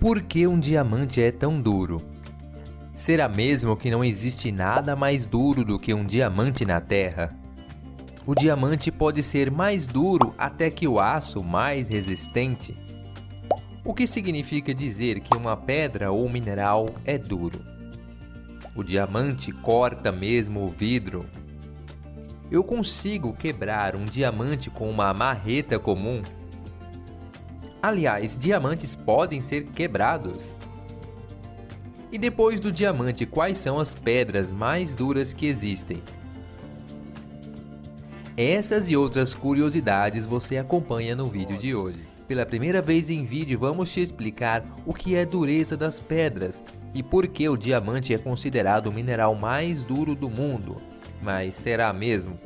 Por que um diamante é tão duro? Será mesmo que não existe nada mais duro do que um diamante na Terra? O diamante pode ser mais duro até que o aço mais resistente? O que significa dizer que uma pedra ou mineral é duro? O diamante corta mesmo o vidro? Eu consigo quebrar um diamante com uma marreta comum? Aliás, diamantes podem ser quebrados. E depois do diamante, quais são as pedras mais duras que existem? Essas e outras curiosidades você acompanha no vídeo de hoje. Pela primeira vez em vídeo, vamos te explicar o que é dureza das pedras e por que o diamante é considerado o mineral mais duro do mundo. Mas será mesmo?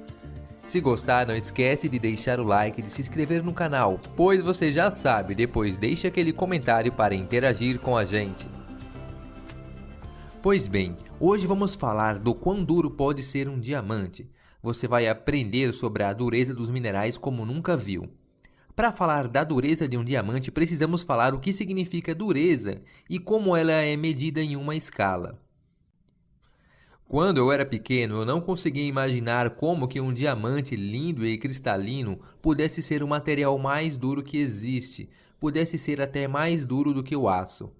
Se gostar, não esquece de deixar o like e de se inscrever no canal, pois você já sabe, depois deixe aquele comentário para interagir com a gente. Pois bem, hoje vamos falar do quão duro pode ser um diamante. Você vai aprender sobre a dureza dos minerais como nunca viu. Para falar da dureza de um diamante, precisamos falar o que significa dureza e como ela é medida em uma escala. Quando eu era pequeno, eu não conseguia imaginar como que um diamante lindo e cristalino pudesse ser o material mais duro que existe, pudesse ser até mais duro do que o aço.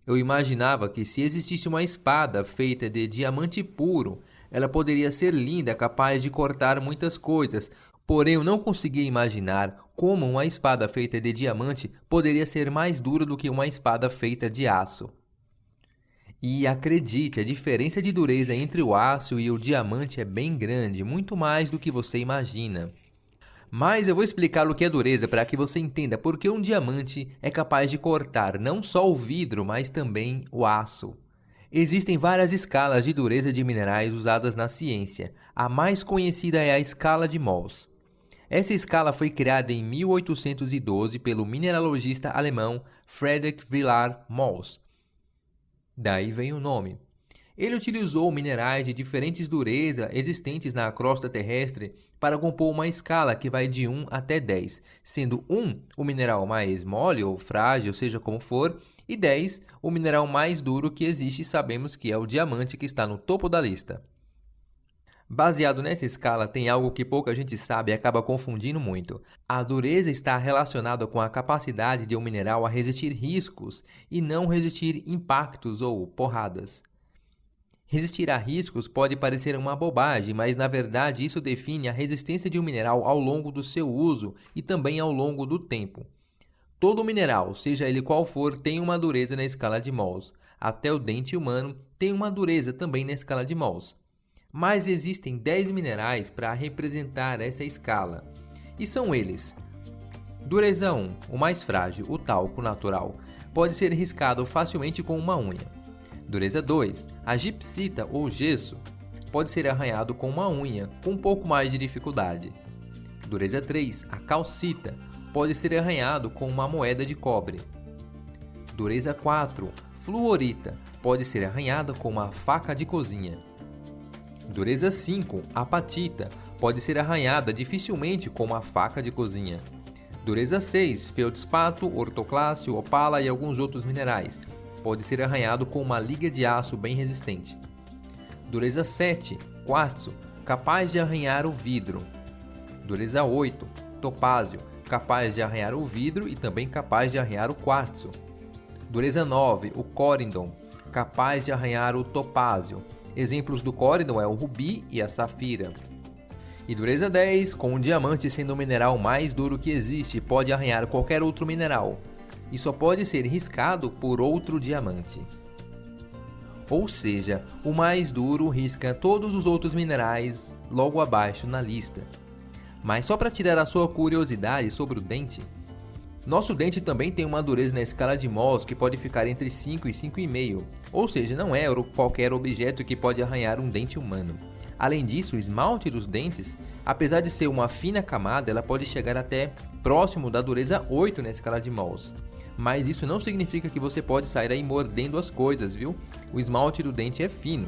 Eu imaginava que se existisse uma espada feita de diamante puro, ela poderia ser linda, capaz de cortar muitas coisas, porém eu não conseguia imaginar como uma espada feita de diamante poderia ser mais dura do que uma espada feita de aço. E acredite, a diferença de dureza entre o aço e o diamante é bem grande, muito mais do que você imagina. Mas eu vou explicar o que é dureza para que você entenda por que um diamante é capaz de cortar não só o vidro, mas também o aço. Existem várias escalas de dureza de minerais usadas na ciência. A mais conhecida é a escala de Mohs. Essa escala foi criada em 1812 pelo mineralogista alemão Friedrich Wilhelm Mohs. Daí vem o nome. Ele utilizou minerais de diferentes durezas existentes na crosta terrestre para compor uma escala que vai de 1 até 10, sendo 1 o mineral mais mole ou frágil, seja como for, e 10 o mineral mais duro que existe e sabemos que é o diamante que está no topo da lista. Baseado nessa escala, tem algo que pouca gente sabe e acaba confundindo muito. A dureza está relacionada com a capacidade de um mineral a resistir riscos e não resistir impactos ou porradas. Resistir a riscos pode parecer uma bobagem, mas na verdade isso define a resistência de um mineral ao longo do seu uso e também ao longo do tempo. Todo mineral, seja ele qual for, tem uma dureza na escala de Mohs. Até o dente humano tem uma dureza também na escala de Mohs. Mas existem 10 minerais para representar essa escala. E são eles: dureza 1, o mais frágil, o talco natural, pode ser riscado facilmente com uma unha. Dureza 2, a gipsita ou gesso, pode ser arranhado com uma unha, com um pouco mais de dificuldade. Dureza 3, a calcita, pode ser arranhado com uma moeda de cobre. Dureza 4, fluorita, pode ser arranhada com uma faca de cozinha. Dureza 5, apatita, pode ser arranhada dificilmente com uma faca de cozinha. Dureza 6, feldspato, ortoclássio, opala e alguns outros minerais, pode ser arranhado com uma liga de aço bem resistente. Dureza 7, quartzo, capaz de arranhar o vidro. Dureza 8, topázio, capaz de arranhar o vidro e também capaz de arranhar o quartzo. Dureza 9, o corindon, capaz de arranhar o topázio. Exemplos do corindon é o rubi e a safira. E dureza 10, com o diamante sendo o mineral mais duro que existe, pode arranhar qualquer outro mineral e só pode ser riscado por outro diamante. Ou seja, o mais duro risca todos os outros minerais logo abaixo na lista. Mas só para tirar a sua curiosidade sobre o dente, nosso dente também tem uma dureza na escala de Mohs que pode ficar entre 5 e 5,5, ou seja, não é qualquer objeto que pode arranhar um dente humano. Além disso, o esmalte dos dentes, apesar de ser uma fina camada, ela pode chegar até próximo da dureza 8 na escala de Mohs. Mas isso não significa que você pode sair aí mordendo as coisas, viu? O esmalte do dente é fino.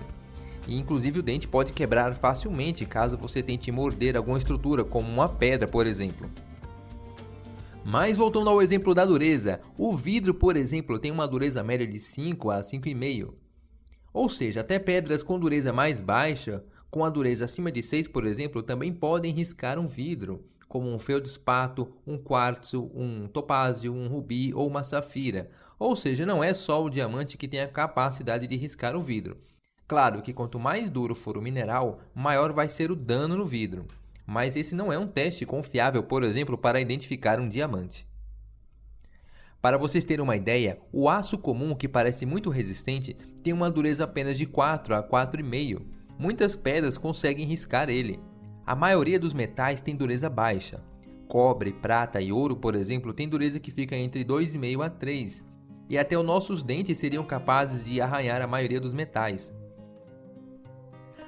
E inclusive o dente pode quebrar facilmente caso você tente morder alguma estrutura, como uma pedra, por exemplo. Mas voltando ao exemplo da dureza, o vidro, por exemplo, tem uma dureza média de 5 a 5,5. Ou seja, até pedras com dureza mais baixa, com a dureza acima de 6, por exemplo, também podem riscar um vidro, como um feldspato, um quartzo, um topázio, um rubi ou uma safira. Ou seja, não é só o diamante que tem a capacidade de riscar o vidro. Claro que quanto mais duro for o mineral, maior vai ser o dano no vidro. Mas esse não é um teste confiável, por exemplo, para identificar um diamante. Para vocês terem uma ideia, o aço comum, que parece muito resistente, tem uma dureza apenas de 4 a 4,5. Muitas pedras conseguem riscar ele. A maioria dos metais tem dureza baixa. Cobre, prata e ouro, por exemplo, tem dureza que fica entre 2,5 a 3. E até os nossos dentes seriam capazes de arranhar a maioria dos metais.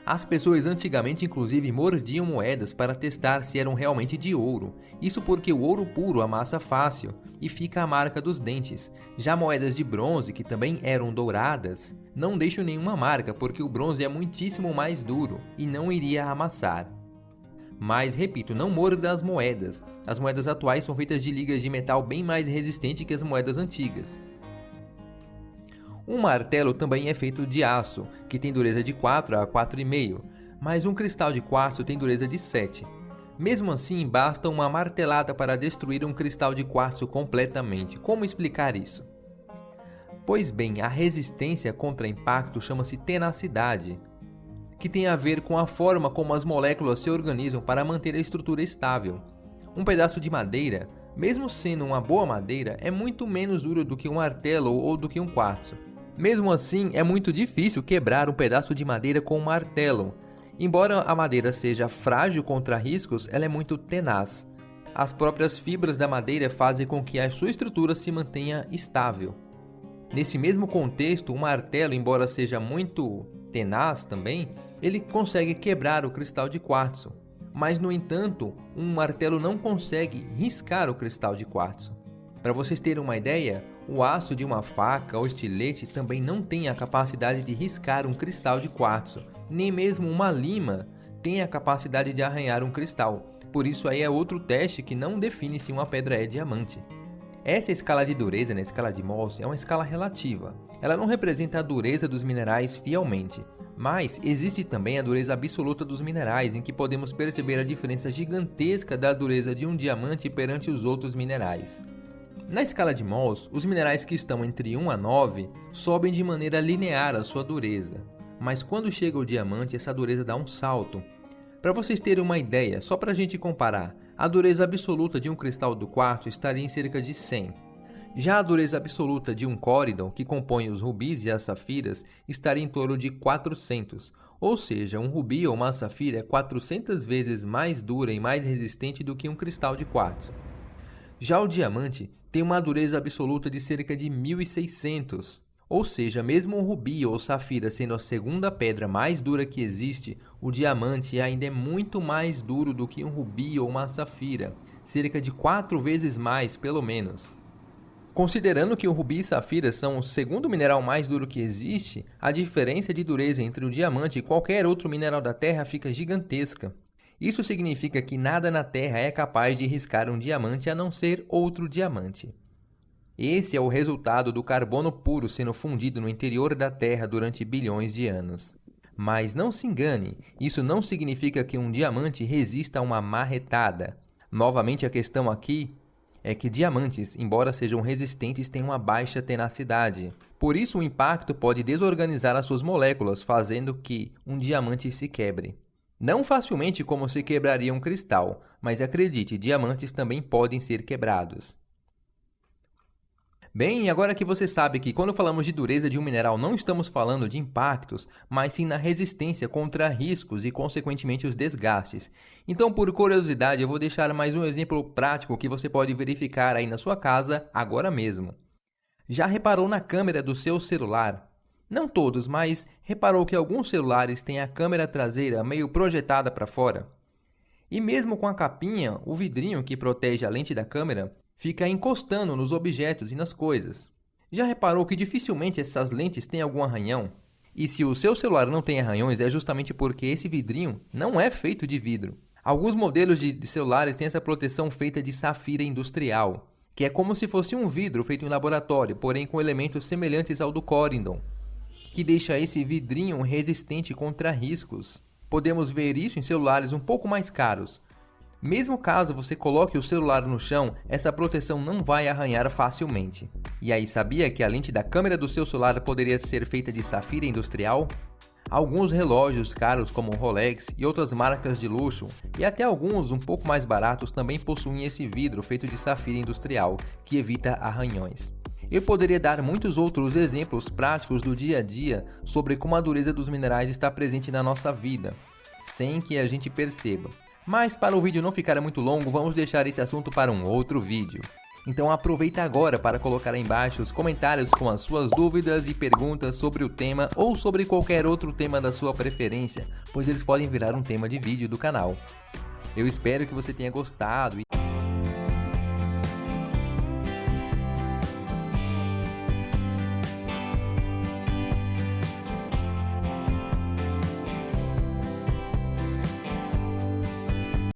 As pessoas antigamente inclusive mordiam moedas para testar se eram realmente de ouro. Isso porque o ouro puro amassa fácil e fica a marca dos dentes. Já moedas de bronze, que também eram douradas, não deixam nenhuma marca porque o bronze é muitíssimo mais duro e não iria amassar. Mas, repito, não morda as moedas. As moedas atuais são feitas de ligas de metal bem mais resistente que as moedas antigas. Um martelo também é feito de aço, que tem dureza de 4 a 4,5, mas um cristal de quartzo tem dureza de 7. Mesmo assim, basta uma martelada para destruir um cristal de quartzo completamente. Como explicar isso? Pois bem, a resistência contra impacto chama-se tenacidade, que tem a ver com a forma como as moléculas se organizam para manter a estrutura estável. Um pedaço de madeira, mesmo sendo uma boa madeira, é muito menos duro do que um martelo ou do que um quartzo. Mesmo assim, é muito difícil quebrar um pedaço de madeira com um martelo. Embora a madeira seja frágil contra riscos, ela é muito tenaz. As próprias fibras da madeira fazem com que a sua estrutura se mantenha estável. Nesse mesmo contexto, um martelo, embora seja muito tenaz também, ele consegue quebrar o cristal de quartzo. Mas, no entanto, um martelo não consegue riscar o cristal de quartzo. Para vocês terem uma ideia, o aço de uma faca ou estilete também não tem a capacidade de riscar um cristal de quartzo. Nem mesmo uma lima tem a capacidade de arranhar um cristal. Por isso aí é outro teste que não define se uma pedra é diamante. Essa escala de dureza, na escala de Mohs, é uma escala relativa. Ela não representa a dureza dos minerais fielmente. Mas existe também a dureza absoluta dos minerais, em que podemos perceber a diferença gigantesca da dureza de um diamante perante os outros minerais. Na escala de Mohs, os minerais que estão entre 1 a 9 sobem de maneira linear a sua dureza, mas quando chega o diamante, essa dureza dá um salto. Para vocês terem uma ideia, só para a gente comparar, a dureza absoluta de um cristal do quartzo estaria em cerca de 100. Já a dureza absoluta de um córidon, que compõe os rubis e as safiras, estaria em torno de 400, ou seja, um rubi ou uma safira é 400 vezes mais dura e mais resistente do que um cristal de quartzo. Já o diamante tem uma dureza absoluta de cerca de 1.600, ou seja, mesmo o rubi ou safira sendo a segunda pedra mais dura que existe, o diamante ainda é muito mais duro do que um rubi ou uma safira, cerca de 4 vezes mais, pelo menos. Considerando que o rubi e safira são o segundo mineral mais duro que existe, a diferença de dureza entre o diamante e qualquer outro mineral da Terra fica gigantesca. Isso significa que nada na Terra é capaz de riscar um diamante a não ser outro diamante. Esse é o resultado do carbono puro sendo fundido no interior da Terra durante bilhões de anos. Mas não se engane, isso não significa que um diamante resista a uma marretada. Novamente, a questão aqui é que diamantes, embora sejam resistentes, têm uma baixa tenacidade. Por isso, o impacto pode desorganizar as suas moléculas, fazendo que um diamante se quebre. Não facilmente como se quebraria um cristal, mas acredite, diamantes também podem ser quebrados. Bem, agora que você sabe que quando falamos de dureza de um mineral não estamos falando de impactos, mas sim na resistência contra riscos e consequentemente os desgastes. Então, por curiosidade, eu vou deixar mais um exemplo prático que você pode verificar aí na sua casa agora mesmo. Já reparou na câmera do seu celular? Não todos, mas reparou que alguns celulares têm a câmera traseira meio projetada para fora? E mesmo com a capinha, o vidrinho que protege a lente da câmera fica encostando nos objetos e nas coisas. Já reparou que dificilmente essas lentes têm algum arranhão? E se o seu celular não tem arranhões, é justamente porque esse vidrinho não é feito de vidro. Alguns modelos de celulares têm essa proteção feita de safira industrial, que é como se fosse um vidro feito em laboratório, porém com elementos semelhantes ao do Corindon, que deixa esse vidrinho resistente contra riscos. Podemos ver isso em celulares um pouco mais caros. Mesmo caso você coloque o celular no chão, essa proteção não vai arranhar facilmente. E aí, sabia que a lente da câmera do seu celular poderia ser feita de safira industrial? Alguns relógios caros como o Rolex e outras marcas de luxo, e até alguns um pouco mais baratos, também possuem esse vidro feito de safira industrial, que evita arranhões. Eu poderia dar muitos outros exemplos práticos do dia a dia sobre como a dureza dos minerais está presente na nossa vida, sem que a gente perceba. Mas para o vídeo não ficar muito longo, vamos deixar esse assunto para um outro vídeo. Então aproveita agora para colocar aí embaixo os comentários com as suas dúvidas e perguntas sobre o tema ou sobre qualquer outro tema da sua preferência, pois eles podem virar um tema de vídeo do canal. Eu espero que você tenha gostado